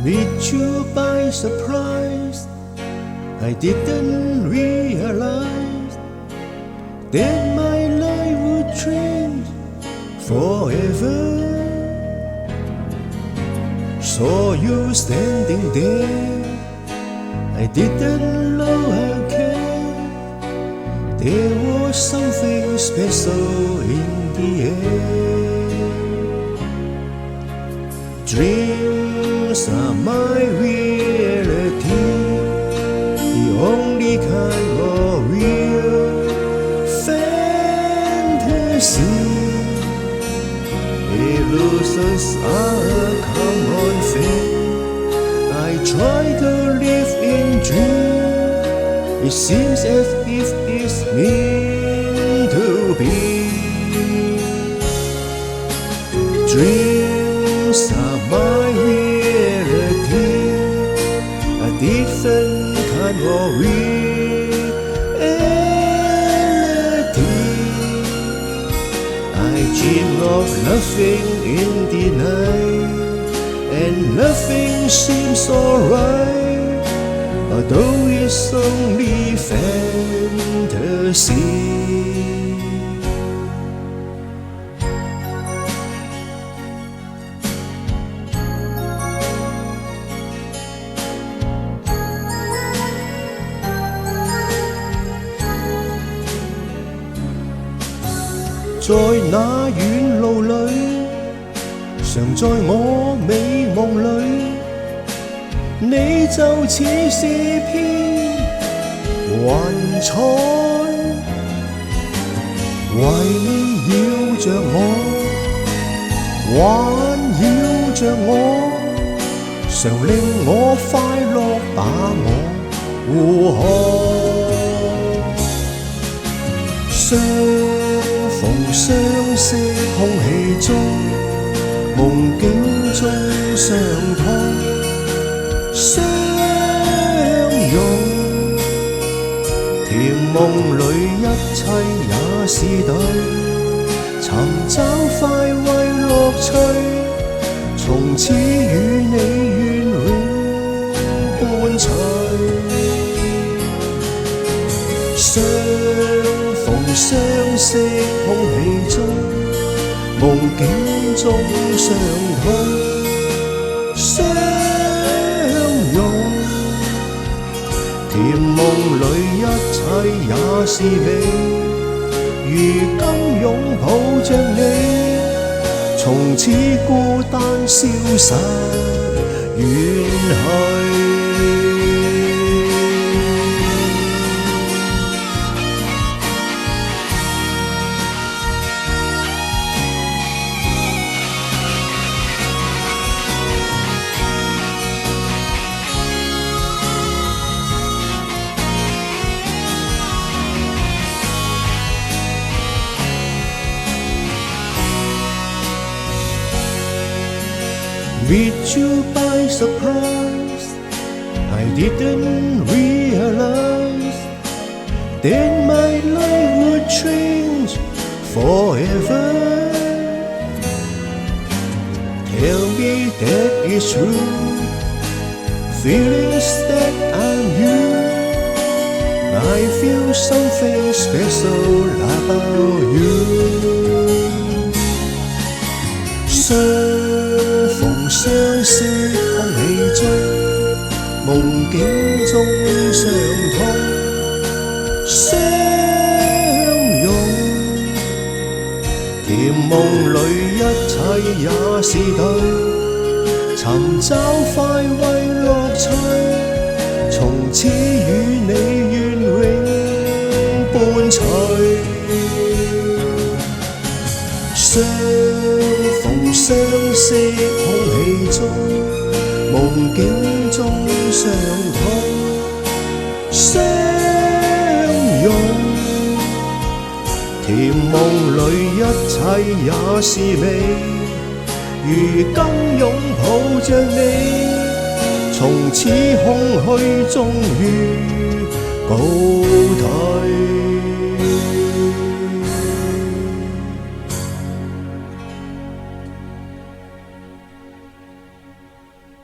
Meet you by surprise. I didn't realize that my life would change forever. Saw you standing there, I didn't know how care. There was something special in the air. Dreams are my reality, the only kind of real fantasy. Illusions are a common thing. I try to live in dreams. It seems as if it's meant to be. Dreams are my reality, a different kind of reality. I dream of nothing in the night, and nothing seems alright, although it's only fantasy.在那遠路裏，常在我美夢裏，你就似是片雲彩，圍繞着我，環繞着我，常令我快樂把我護航。逢相識空氣中，夢境中相通相擁，甜夢裏一切也是對，尋找快慰樂趣，從此與你願永伴隨。相識空氣中，夢境中相通相擁，甜夢裏一切也是美，如今擁抱着你，從此孤單消失遠去。Meet you by surprise, I didn't realize that my life would change forever. Tell me that it's true, feelings that I'm you. I feel something special about you.相識空氣中，夢境中相通相擁，甜夢裏一切也是對，尋找快慰樂趣，從此與你願永伴隨。相識空氣中，夢境中相通相擁，甜夢裏一切也是美，如今擁抱着你，從此空虛終於告退。